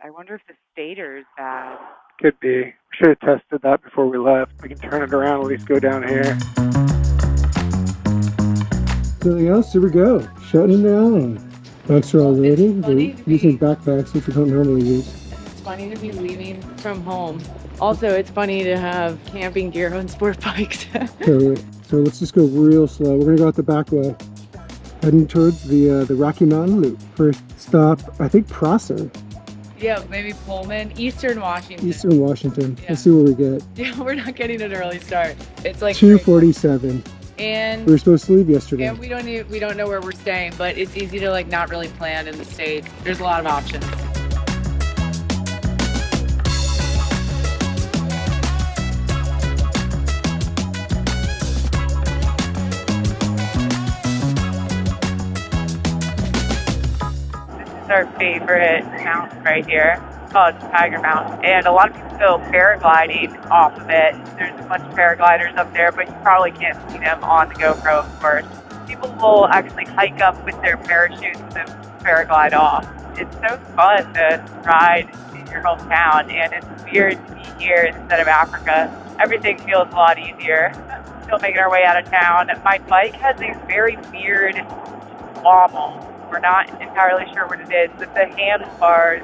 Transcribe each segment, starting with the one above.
I wonder if the stator is bad. Could be. We should have tested that before we left. We can turn it around, at least go down here. Nothing else? Here we go. Shutting it down. Bikes are all loaded. We're using backpacks, which we don't normally use. It's funny to be leaving from home. Also, it's funny to have camping gear on sport bikes. Totally. So let's just go real slow. We're gonna go out the back way. Heading towards the Rocky Mountain Loop. First stop, I think Prosser. Yeah, maybe Pullman, Eastern Washington. Eastern Washington. Yeah. Let's see what we get. Yeah, we're not getting an early start. It's like 2:47. And we were supposed to leave yesterday. And we don't know where we're staying, but it's easy to like not really plan in the States. There's a lot of options. Our favorite mountain right here. It's called Tiger Mountain, and a lot of people go paragliding off of it. There's a bunch of paragliders up there, but you probably can't see them on the GoPro, of course. People will actually hike up with their parachutes and paraglide off. It's so fun to ride in your hometown, and it's weird to be here instead of Africa. Everything feels a lot easier. Still making our way out of town. My bike has a very weird wobble. We're not entirely sure what it is, but the handlebars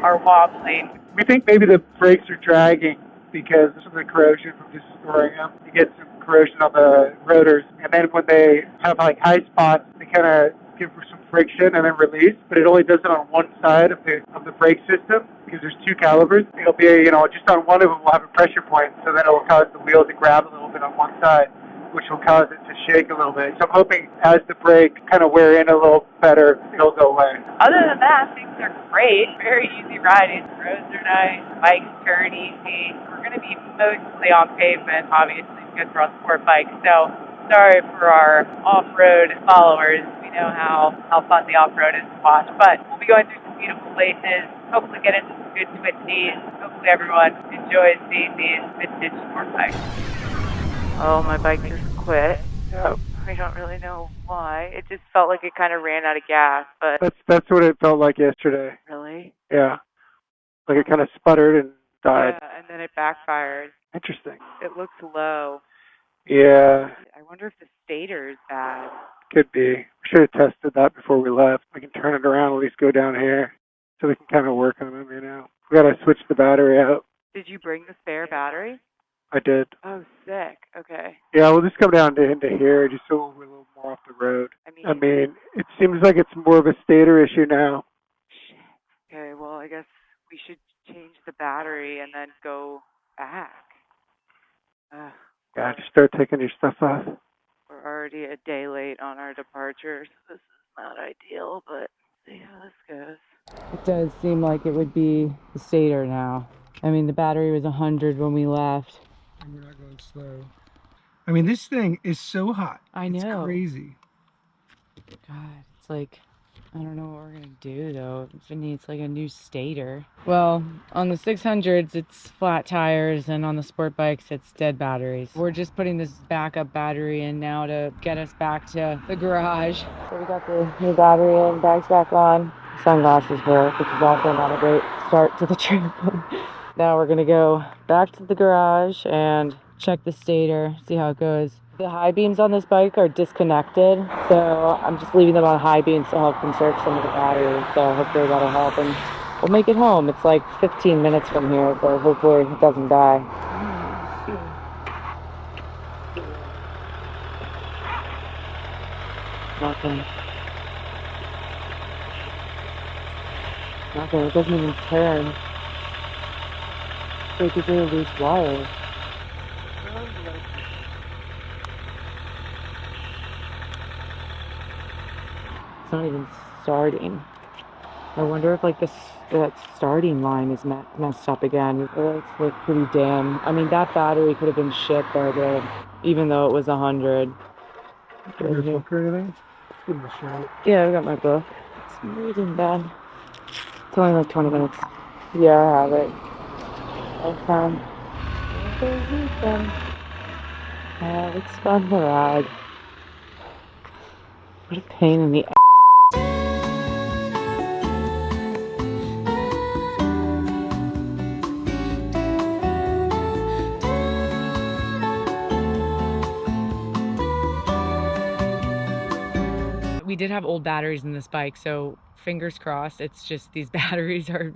are wobbling. We think maybe the brakes are dragging because of the corrosion from just storing them. You get some corrosion on the rotors, and then when they have like high spots, they kind of give some friction and then release, but it only does it on one side of the brake system because there's two calibers. It'll be, just on one of them we'll have a pressure point, so then it will cause the wheel to grab a little bit on one side, which will cause it to shake a little bit. So I'm hoping as the brake kind of wear in a little better, it'll go away. Other than that, things are great. Very easy riding. Roads are nice. Bikes turn easy. We're going to be mostly on pavement, obviously, because we're on sport bikes. So sorry for our off-road followers. We know how fun the off-road is to watch. But we'll be going through some beautiful places. Hopefully get into some good twisties. Hopefully everyone enjoys seeing these vintage sport bikes. Oh, my bike just quit. Yep. I don't really know why. It just felt like it kind of ran out of gas, but... That's what it felt like yesterday. Really? Yeah. Like it kind of sputtered and died. Yeah, and then it backfired. Interesting. It looks low. Yeah. I wonder if the stator is bad. Could be. We should have tested that before we left. We can turn it around, at least go down here, so we can kind of work on them, We got to switch the battery out. Did you bring the spare battery? I did. Oh, sick. Okay. Yeah, we'll just come down into here just so we're a little more off the road. I mean, it seems like it's more of a stator issue now. Shit. Okay, well, I guess we should change the battery and then go back. Yeah, just start taking your stuff off. We're already a day late on our departure, so this is not ideal, but see how this goes. It does seem like it would be the stator now. I mean, the battery was 100 when we left. And we're not going slow. I mean, this thing is so hot. I know. It's crazy. God, it's like, I don't know what we're going to do, though. It needs like a new stator. Well, on the 600s, it's flat tires, and on the sport bikes, it's dead batteries. We're just putting this backup battery in now to get us back to the garage. So we got the new battery in, bags back on. Sunglasses work, which is also not a great start to the trip. Now we're gonna go back to the garage and check the stator, see how it goes. The high beams on this bike are disconnected, so I'm just leaving them on high beams to help conserve some of the battery. So hopefully that'll help, and we'll make it home. It's like 15 minutes from here, so hopefully it doesn't die. Nothing. Nothing. It doesn't even turn. They could do these wires. It's not even starting. I wonder if like that starting line is messed up again. It's like pretty dim. I mean, that battery could have been shit though, dude, even though it was 100. Your book or anything? Give me a shot. Yeah, I got my book. It's reading bad. It's only like 20 minutes. Yeah, I have it. Okay. It's fun to ride. What a pain in the ass. did have old batteries in this bike, so fingers crossed. It's just these batteries are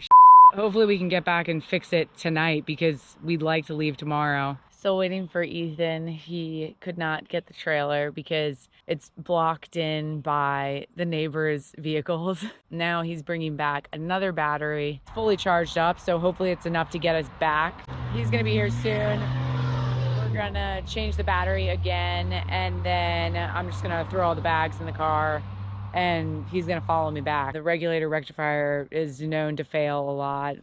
hopefully we can get back and fix it tonight because we'd like to leave tomorrow. Still waiting for Ethan. He could not get the trailer because it's blocked in by the neighbor's vehicles. Now he's bringing back another battery. It's fully charged up, so hopefully it's enough to get us back. He's gonna be here soon. We're gonna change the battery again, and then I'm just gonna throw all the bags in the car and he's gonna follow me back. The regulator rectifier is known to fail a lot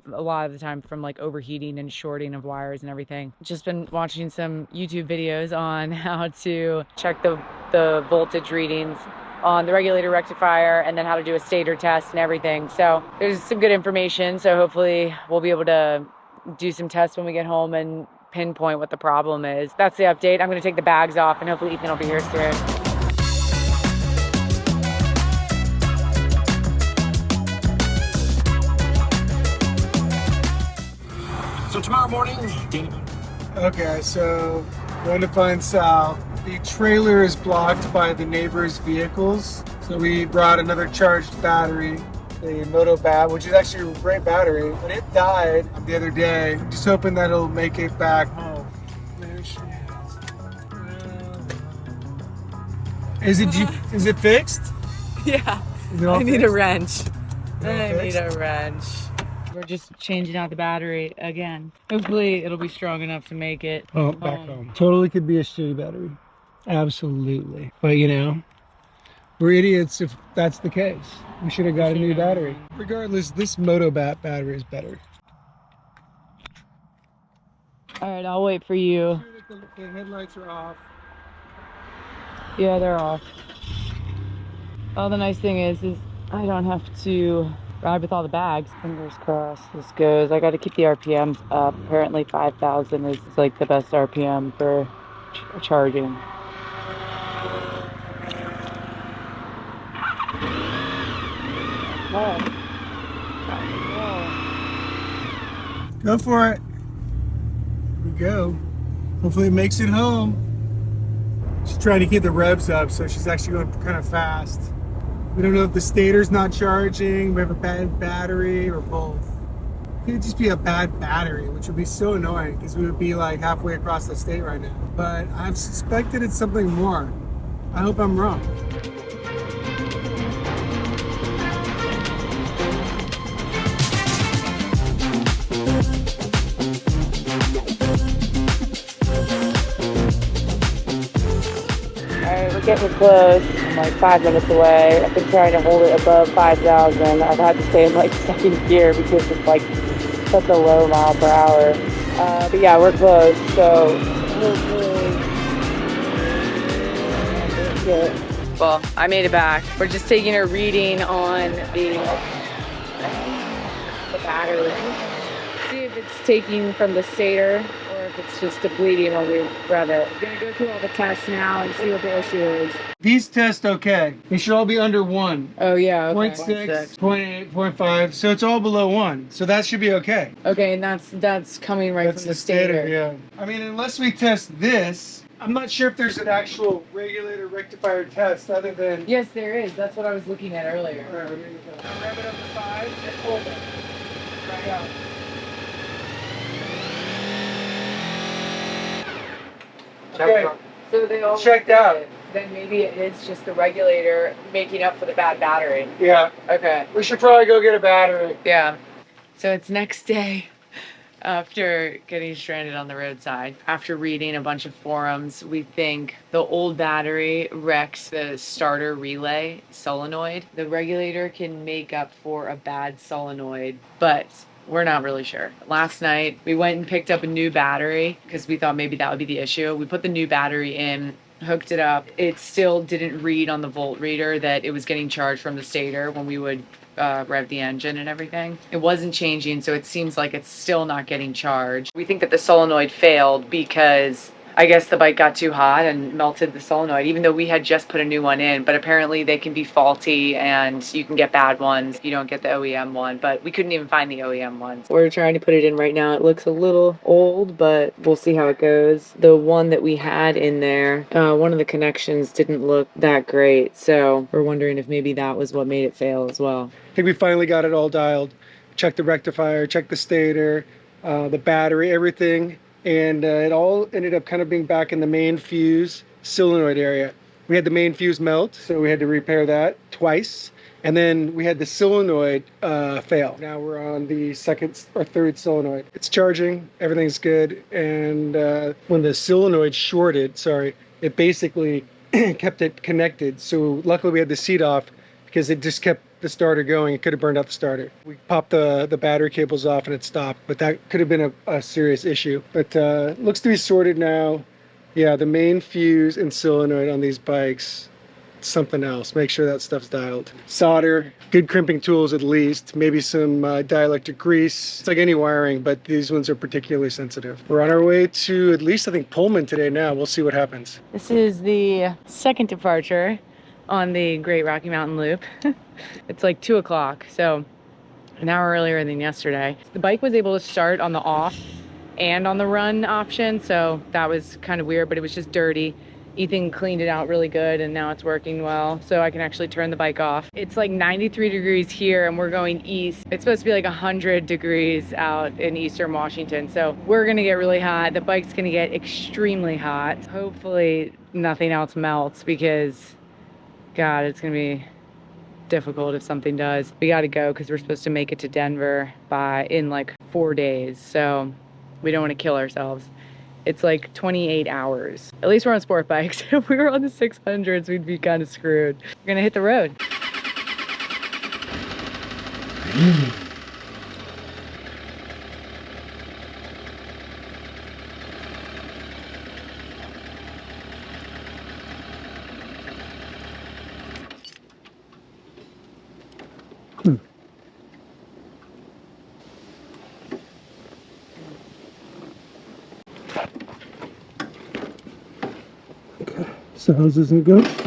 of the time from like overheating and shorting of wires and everything. Just been watching some YouTube videos on how to check the voltage readings on the regulator rectifier and then how to do a stator test and everything. So there's some good information. So hopefully we'll be able to do some tests when we get home and pinpoint what the problem is. That's the update. I'm gonna take the bags off and hopefully Ethan will be here soon. So tomorrow morning, Dana. Okay, so going to find Sal. The trailer is blocked by the neighbor's vehicles. So we brought another charged battery, the Moto Bat, which is actually a great battery, but it died the other day. Just hoping that it'll make it back home. There she is. Is it fixed? Yeah, Is it all I need fixed? a wrench. Is it all I need fixed? a wrench. We're just changing out the battery again. Hopefully it'll be strong enough to make it Back home. Totally could be a shitty battery. Absolutely. But you know, we're idiots if that's the case. We should have got a new battery. Regardless, this Moto Bat battery is better. All right, I'll wait for you. The headlights are off. Yeah, they're off. Oh, the nice thing is I don't have to ride with all the bags. Fingers crossed this goes. I got to keep the RPMs up. Apparently 5,000 is like the best RPM for charging. Oh. Go for it. Here we go. Hopefully it makes it home. She's trying to keep the revs up, so she's actually going kind of fast. We don't know if the stator's not charging, we have a bad battery, or both. It could just be a bad battery, which would be so annoying because we would be like halfway across the state right now. But I've suspected it's something more. I hope I'm wrong. Alright, we're getting close. I'm like 5 minutes away. I've been trying to hold it above 5,000. I've had to stay in like second gear because it's like such a low mile per hour. But yeah, we're close, so hopefully. Well, I made it back. We're just taking a reading on the battery. See if it's taking from the stator or if it's just depleting when we rev it. We're gonna go through all the tests now and see what the issue is. These test okay. They should all be under 1. Oh yeah, okay. 0.6, 0.8, 0.5, so it's all below 1. So that should be okay. Okay, and that's coming right That's from the stator. yeah. I mean, unless we test this, I'm not sure if there's an actual regulator rectifier test other than... Yes, there is. That's what I was looking at earlier. All right, we're gonna go. Rev it up to 5 and hold it. Right out. Okay, So they all checked out. Then maybe it is just the regulator making up for the bad battery. Yeah, Okay. we should probably go get a battery. Yeah. So it's next day after getting stranded on the roadside. After reading a bunch of forums, we think the old battery wrecks the starter relay solenoid. The regulator can make up for a bad solenoid, but we're not really sure. Last night, we went and picked up a new battery because we thought maybe that would be the issue. We put the new battery in, hooked it up. It still didn't read on the volt reader that it was getting charged from the stator when we would rev the engine and everything. It wasn't changing, so it seems like it's still not getting charged. We think that the solenoid failed because I guess the bike got too hot and melted the solenoid, even though we had just put a new one in. But apparently they can be faulty and you can get bad ones if you don't get the OEM one. But we couldn't even find the OEM ones. We're trying to put it in right now. It looks a little old, but we'll see how it goes. The one that we had in there, one of the connections didn't look that great. So we're wondering if maybe that was what made it fail as well. I think we finally got it all dialed. Checked the rectifier, checked the stator, the battery, everything. And it all ended up kind of being back in the main fuse solenoid area. We had the main fuse melt, so we had to repair that twice. And then we had the solenoid fail. Now we're on the second or third solenoid. It's charging, everything's good. And when the solenoid shorted, it basically kept it connected. So luckily we had the seat off because it just kept the starter going. It could have burned out the starter. We popped the battery cables off and it stopped, but that could have been a serious issue. But looks to be sorted now. Yeah, the main fuse and solenoid on these bikes, something else. Make sure that stuff's dialed. Solder, good crimping tools at least, maybe some dielectric grease. It's like any wiring, but these ones are particularly sensitive. We're on our way to at least I think Pullman today now. We'll see what happens. This is the second departure on the Great Rocky Mountain Loop. It's like 2 o'clock, so an hour earlier than yesterday. The bike was able to start on the off and on the run option, so that was kind of weird, but it was just dirty. Ethan cleaned it out really good and now it's working well, so I can actually turn the bike off. It's like 93 degrees here and we're going east. It's supposed to be like 100 degrees out in eastern Washington, so we're gonna get really hot. The bike's gonna get extremely hot. Hopefully nothing else melts because God, it's gonna be difficult if something does. We gotta go because we're supposed to make it to Denver in like 4 days, so we don't want to kill ourselves. It's like 28 hours. At least we're on sport bikes. If we were on the 600s, we'd be kind of screwed. We're gonna hit the road. So how's this gonna go?